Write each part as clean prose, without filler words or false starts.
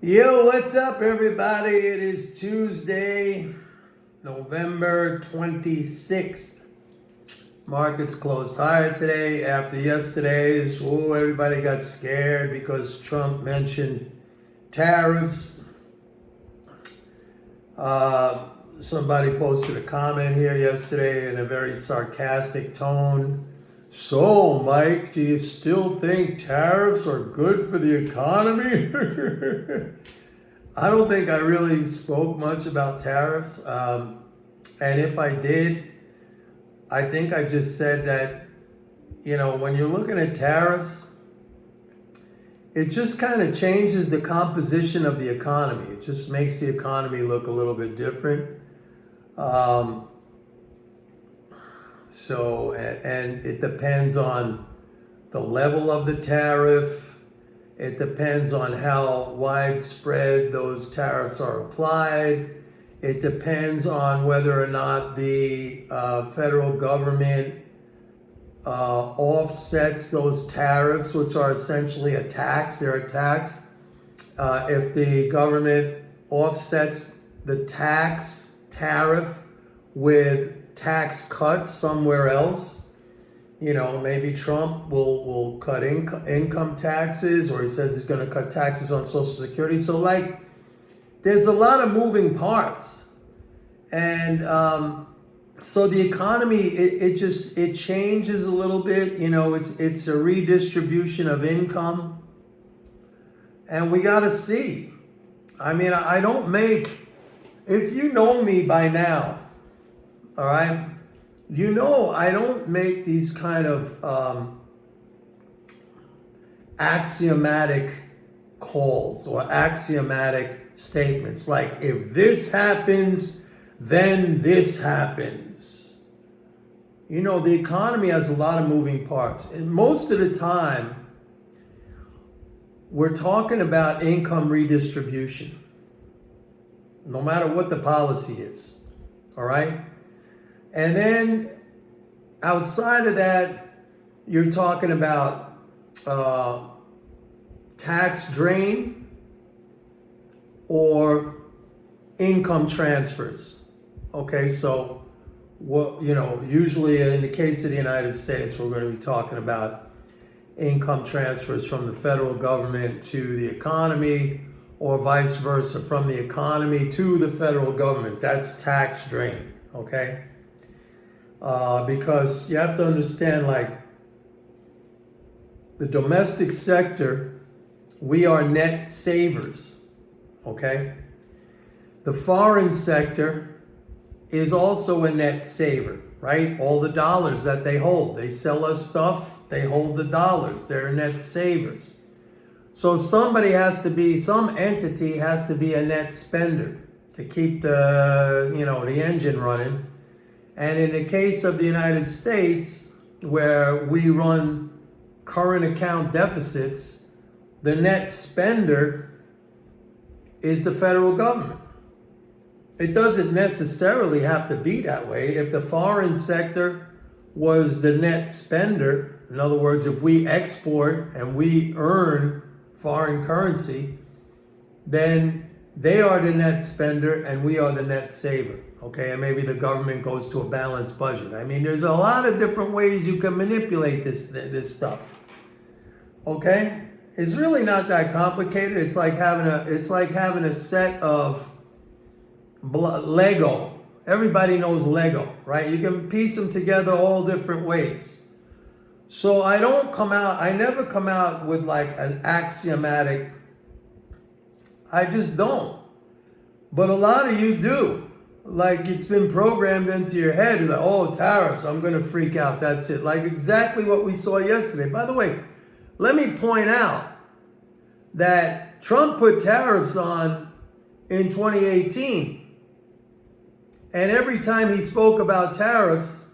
Yo, what's up, everybody? It is Tuesday, November 26th. Markets closed higher today after yesterday's. Oh, everybody got scared because Trump mentioned tariffs. Somebody posted a comment here yesterday in a very sarcastic tone. So, Mike, do you still think tariffs are good for the economy? I don't think I really spoke much about tariffs. And if I did, I think I just said that, when you're looking at tariffs, it just kind of changes the composition of the economy. It just makes the economy look a little bit different. And it depends on the level of the tariff. It depends on how widespread those tariffs are applied. It depends on whether or not the federal government offsets those tariffs, which are essentially a tax. They're a tax. If the government offsets the tariff with tax cuts somewhere else, maybe Trump will cut income taxes, or he says he's going to cut taxes on Social Security. So there's a lot of moving parts. And so the economy, it changes a little bit. It's a redistribution of income. And we got to see. I don't make, if you know me by now, all right, I don't make these kind of axiomatic calls or axiomatic statements like, if this happens, then this happens. The economy has a lot of moving parts. And most of the time, we're talking about income redistribution, no matter what the policy is, all right? And then outside of that, you're talking about tax drain or income transfers. Okay, so usually in the case of the United States, we're going to be talking about income transfers from the federal government to the economy, or vice versa, from the economy to the federal government. That's tax drain, okay? Because you have to understand, the domestic sector, we are net savers, okay? The foreign sector is also a net saver, right? All the dollars that they hold. They sell us stuff, they hold the dollars. They're net savers. So some entity has to be a net spender to keep the engine running. And in the case of the United States, where we run current account deficits, the net spender is the federal government. It doesn't necessarily have to be that way. If the foreign sector was the net spender, in other words, if we export and we earn foreign currency, then they are the net spender and we are the net saver. Okay, and maybe the government goes to a balanced budget. There's a lot of different ways you can manipulate this stuff. Okay, it's really not that complicated. It's like having a set of Lego. Everybody knows Lego, right? You can piece them together all different ways. So I never come out with an axiomatic. I just don't. But a lot of you do. It's been programmed into your head. You're like, oh, tariffs, I'm going to freak out. That's it. Exactly what we saw yesterday. By the way, let me point out that Trump put tariffs on in 2018. And every time he spoke about tariffs,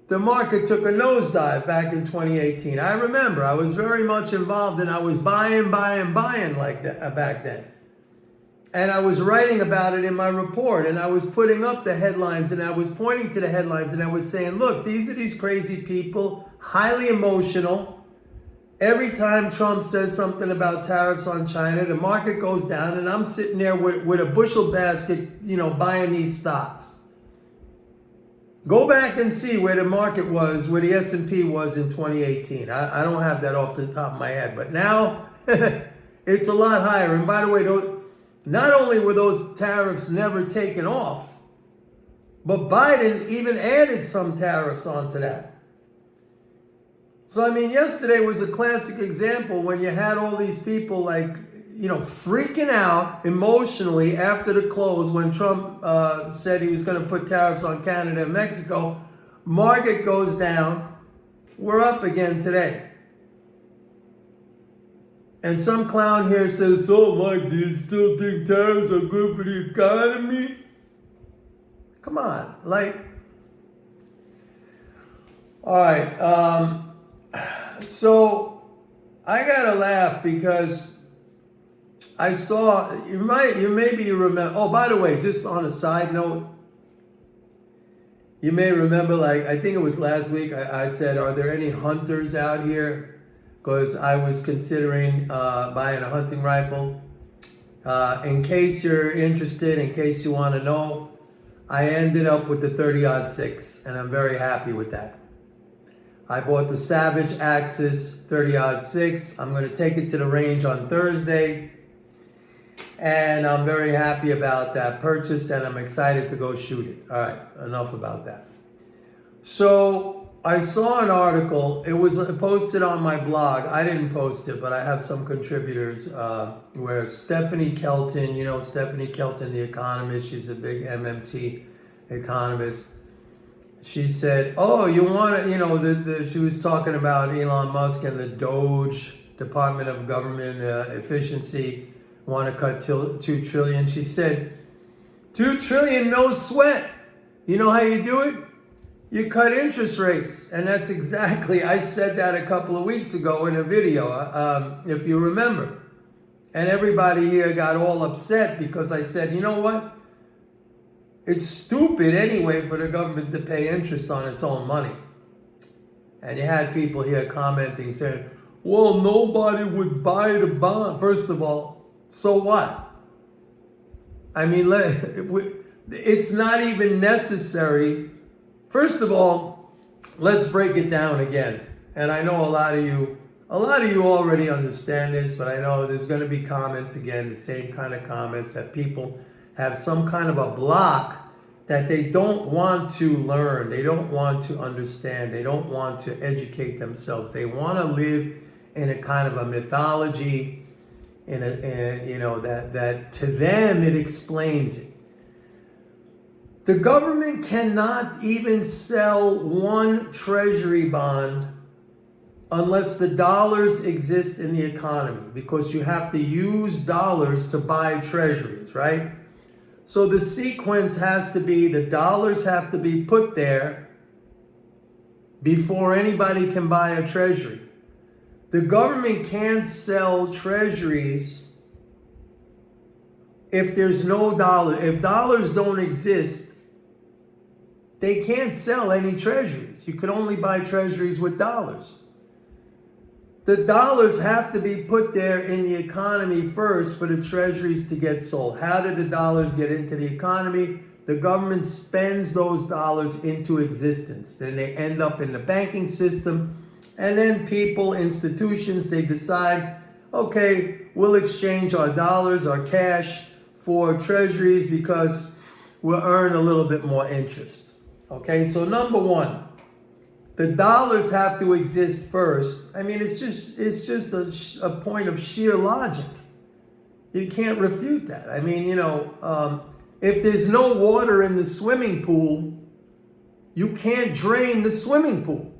the market took a nosedive back in 2018. I remember I was very much involved, and I was buying like that back then. And I was writing about it in my report, and I was putting up the headlines, and I was pointing to the headlines, and I was saying, look, these are these crazy people, highly emotional, Every time Trump says something about tariffs on China, the market goes down, and I'm sitting there with a bushel basket, buying these stocks. Go back and see where the market was, where the S&P was in 2018. I don't have that off the top of my head, but now it's a lot higher. And by the way, not only were those tariffs never taken off, but Biden even added some tariffs onto that. So, yesterday was a classic example when you had all these people freaking out emotionally after the close when Trump said he was going to put tariffs on Canada and Mexico. Market goes down. We're up again today. And some clown here says, "So, Mike, do you still think tariffs are good for the economy?" Come on, all right. So I gotta laugh because I saw you remember. Oh, by the way, just on a side note, you may remember, I think it was last week, I said, "Are there any hunters out here?" Because I was considering buying a hunting rifle. In case you're interested, in case you want to know, I ended up with the 30-06, and I'm very happy with that. I bought the Savage Axis 30-06. I'm going to take it to the range on Thursday. And I'm very happy about that purchase, and I'm excited to go shoot it. All right, enough about that. So I saw an article. It was posted on my blog. I didn't post it, but I have some contributors where Stephanie Kelton, Stephanie Kelton, the economist, she's a big MMT economist. She said, "Oh, you want to, she was talking about Elon Musk and the DOGE, Department of Government Efficiency, want to cut $2 trillion. She said, $2 trillion, no sweat. You know how you do it? You cut interest rates." And that's exactly, I said that a couple of weeks ago in a video, if you remember. And everybody here got all upset because I said, you know what? It's stupid anyway for the government to pay interest on its own money. And you had people here commenting saying, "Well, nobody would buy the bond." First of all, so what? It's not even necessary. First of all, let's break it down again. And I know a lot of you already understand this, but I know there's going to be comments again, the same kind of comments, that people have some kind of a block that they don't want to learn, they don't want to understand, they don't want to educate themselves. They want to live in a kind of a mythology, that to them it explains it. The government cannot even sell one treasury bond unless the dollars exist in the economy, because you have to use dollars to buy treasuries, right? So the sequence has to be, the dollars have to be put there before anybody can buy a treasury. The government can't sell treasuries if there's no dollar. If dollars don't exist, they can't sell any treasuries. You can only buy treasuries with dollars. The dollars have to be put there in the economy first for the treasuries to get sold. How did the dollars get into the economy? The government spends those dollars into existence. Then they end up in the banking system. And then people, institutions, they decide, okay, we'll exchange our dollars, our cash for treasuries because we'll earn a little bit more interest. Okay, so number one, the dollars have to exist first. It's just a point of sheer logic. You can't refute that. If there's no water in the swimming pool, you can't drain the swimming pool.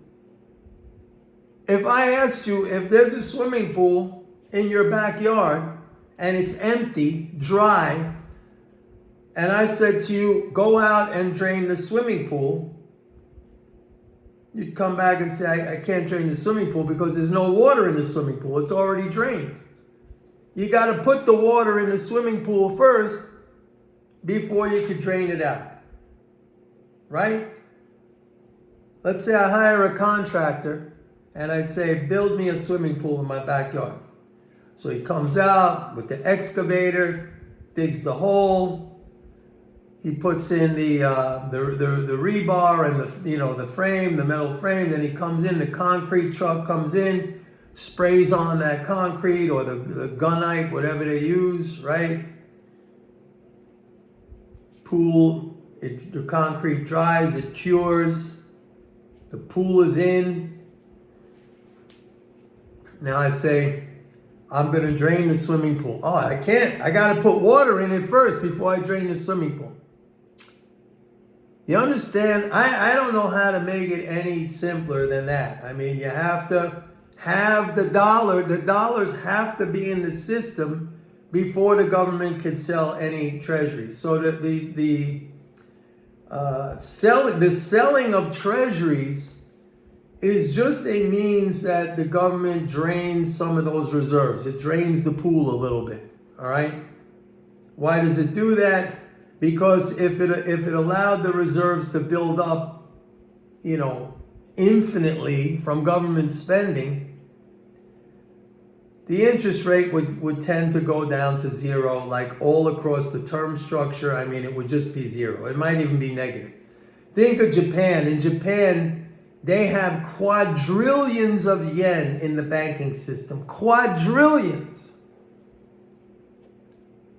If I asked you if there's a swimming pool in your backyard and it's empty, dry, and I said to you, go out and drain the swimming pool, you'd come back and say, I can't drain the swimming pool because there's no water in the swimming pool. It's already drained. You got to put the water in the swimming pool first before you could drain it out. Right? Let's say I hire a contractor and I say, build me a swimming pool in my backyard. So he comes out with the excavator, digs the hole. He puts in the rebar and the frame, the metal frame. Then he comes in, the concrete truck comes in, sprays on that concrete or the gunite, whatever they use, right? Pool, the concrete dries, it cures. The pool is in. Now I say, I'm going to drain the swimming pool. Oh, I can't. I got to put water in it first before I drain the swimming pool. You understand? I don't know how to make it any simpler than that. I mean, you have to have the dollar. The dollars have to be in the system before the government can sell any treasuries. So that the selling of treasuries is just a means that the government drains some of those reserves. It drains the pool a little bit, all right? Why does it do that? Because if it allowed the reserves to build up, infinitely from government spending, the interest rate would tend to go down to zero, like all across the term structure. I mean, it would just be zero. It might even be negative. Think of Japan. In Japan, they have quadrillions of yen in the banking system. Quadrillions.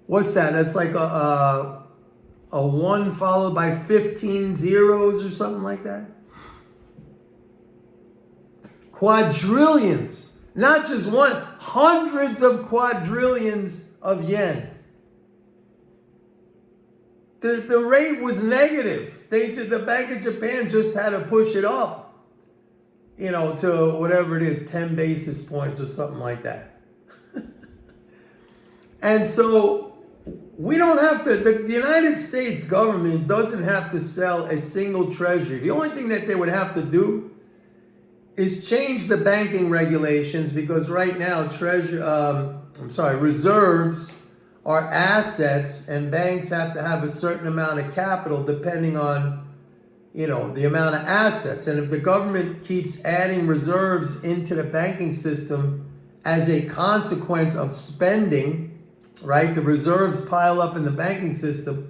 What's that? That's like a 1 followed by 15 zeros or something like that. Quadrillions. Not just one. Hundreds of quadrillions of yen. The rate was negative. The Bank of Japan just had to push it up. To whatever it is, 10 basis points or something like that. And so we don't have to, the United States government doesn't have to sell a single treasury. The only thing that they would have to do is change the banking regulations, because right now reserves are assets, and banks have to have a certain amount of capital depending on the amount of assets. And if the government keeps adding reserves into the banking system as a consequence of spending, right? The reserves pile up in the banking system.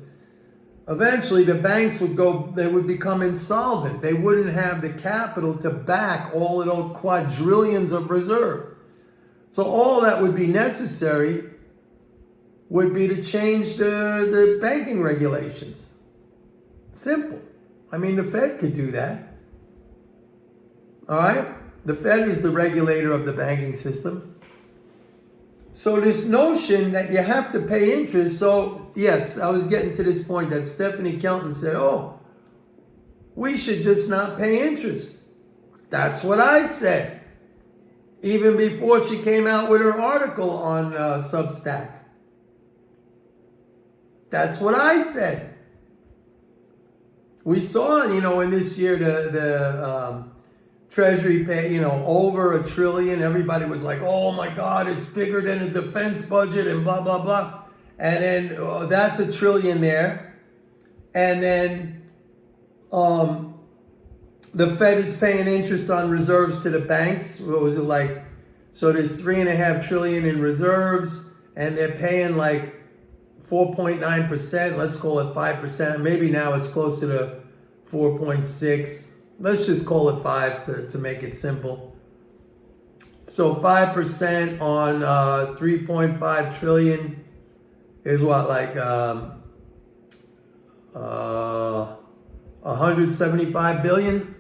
Eventually the banks would become insolvent. They wouldn't have the capital to back all of those quadrillions of reserves. So all that would be necessary would be to change the banking regulations. Simple. I mean, the Fed could do that. All right? The Fed is the regulator of the banking system. So this notion that you have to pay interest, so yes, I was getting to this point that Stephanie Kelton said, we should just not pay interest. That's what I said. Even before she came out with her article on Substack. That's what I said. We saw, in this year, the Treasury pay, over $1 trillion. Everybody was like, oh my God, it's bigger than the defense budget and blah, blah, blah. And then that's $1 trillion there. And then the Fed is paying interest on reserves to the banks. What was it like? So there's $3.5 trillion in reserves, and they're paying like 4.9%, let's call it 5%. Maybe now it's closer to 4.6. Let's just call it 5 to make it simple. So 5% on 3.5 trillion is what, like 175 billion?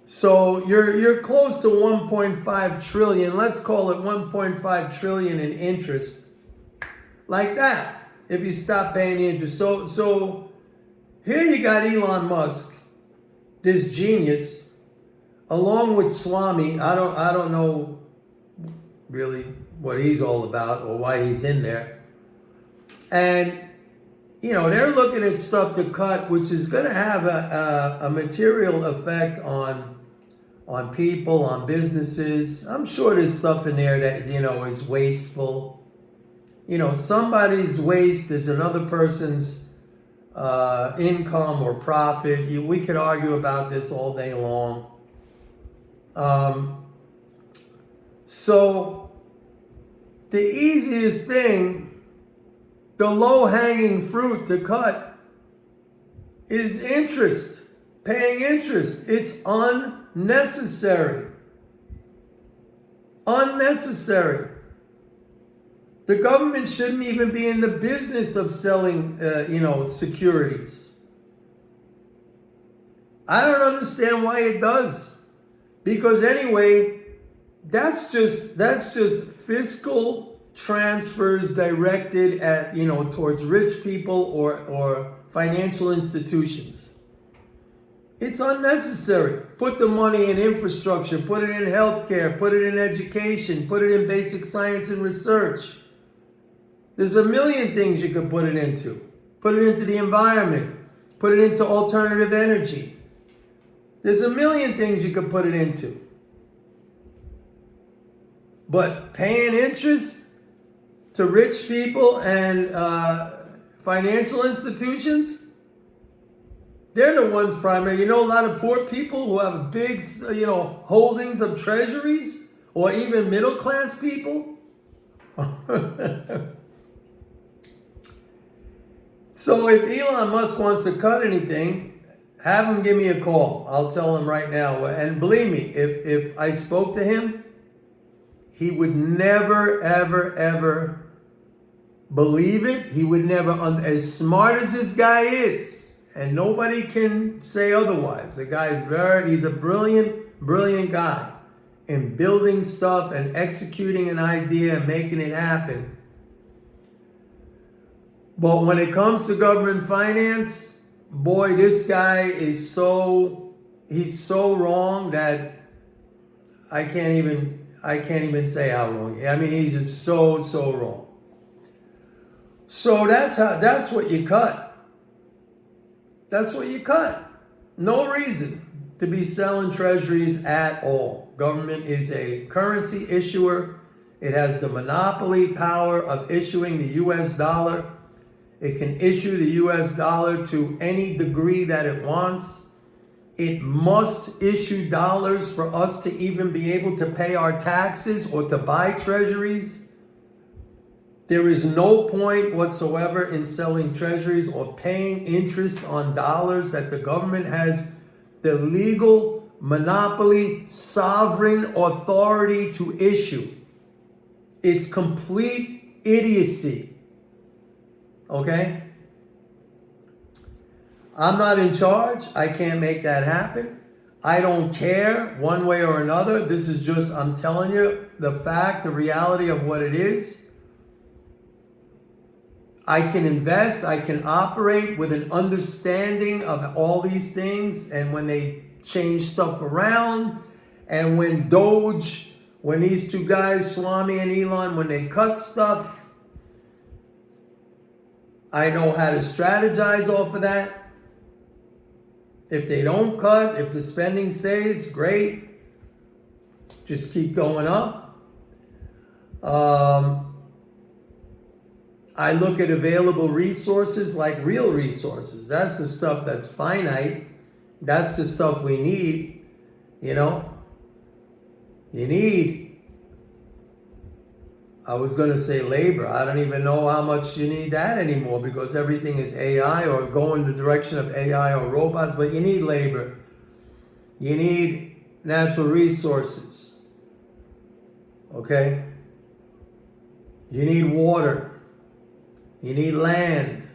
So you're close to 1.5 trillion. Let's call it 1.5 trillion in interest. Like that, if you stop paying the interest. So here you got Elon Musk, this genius, along with Swami. I don't know really what he's all about or why he's in there. And they're looking at stuff to cut, which is going to have a material effect on people, on businesses. I'm sure there's stuff in there that is wasteful. Somebody's waste is another person's income or profit. We could argue about this all day long. So the easiest thing, the low-hanging fruit to cut is interest, paying interest. It's unnecessary. Unnecessary. The government shouldn't even be in the business of selling, securities. I don't understand why it does. Because anyway, that's just fiscal transfers directed at, towards rich people or financial institutions. It's unnecessary. Put the money in infrastructure, put it in healthcare, put it in education, put it in basic science and research. There's a million things you could put it into. Put it into the environment. Put it into alternative energy. There's a million things you could put it into. But paying interest to rich people and financial institutions, they're the ones primary. A lot of poor people who have big, holdings of treasuries, or even middle class people. So if Elon Musk wants to cut anything, have him give me a call. I'll tell him right now. And believe me, if I spoke to him, he would never, ever, ever believe it. He would never, as smart as this guy is, and nobody can say otherwise. The guy's he's a brilliant, brilliant guy in building stuff and executing an idea and making it happen. But when it comes to government finance, boy, this guy is he's so wrong that I can't even say how wrong. I mean, he's just so wrong. So that's what you cut. That's what you cut. No reason to be selling treasuries at all. Government is a currency issuer. It has the monopoly power of issuing the US dollar. It can issue the US dollar to any degree that it wants. It must issue dollars for us to even be able to pay our taxes or to buy treasuries. There is no point whatsoever in selling treasuries or paying interest on dollars that the government has the legal monopoly, sovereign authority to issue. It's complete idiocy. Okay? I'm not in charge. I can't make that happen. I don't care one way or another. This is just, I'm telling you the fact, the reality of what it is. I can invest, I can operate with an understanding of all these things, and when they change stuff around, and when DOGE, when these two guys, Swami and Elon, when they cut stuff, I know how to strategize off of that. If they don't cut, if the spending stays, great. Just keep going up. I look at available resources like real resources. That's the stuff that's finite. That's the stuff we need. You need, I was going to say labor. I don't even know how much you need that anymore because everything is AI or going the direction of AI or robots, but you need labor. You need natural resources. Okay? You need water. You need land.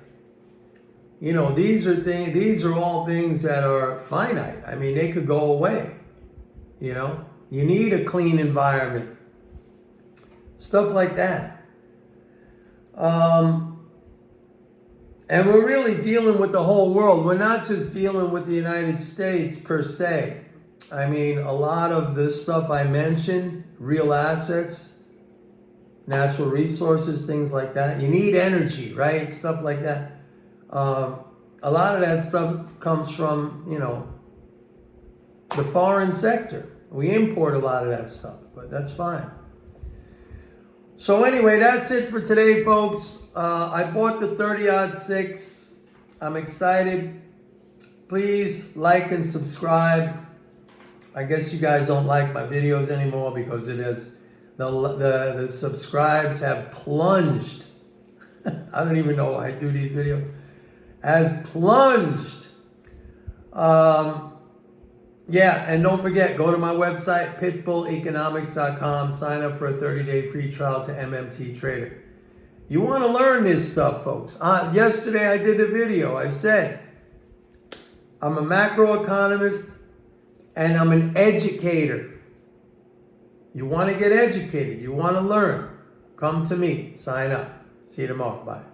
These are all things that are finite. I mean, they could go away. You need a clean environment. Stuff like that. And we're really dealing with the whole world. We're not just dealing with the United States per se. I mean, a lot of the stuff I mentioned, real assets, natural resources, things like that. You need energy, right? Stuff like that. A lot of that stuff comes from, the foreign sector. We import a lot of that stuff, but that's fine. So anyway, that's it for today, folks. I bought the 30-06. I'm excited. Please like and subscribe. I guess you guys don't like my videos anymore because it is the subscribes have plunged. I don't even know why I do these videos. Has plunged. Yeah, and don't forget, go to my website, pitbulleconomics.com, sign up for a 30-day free trial to MMT Trader. You want to learn this stuff, folks. Yesterday I did a video. I said, I'm a macroeconomist and I'm an educator. You want to get educated. You want to learn. Come to me. Sign up. See you tomorrow. Bye.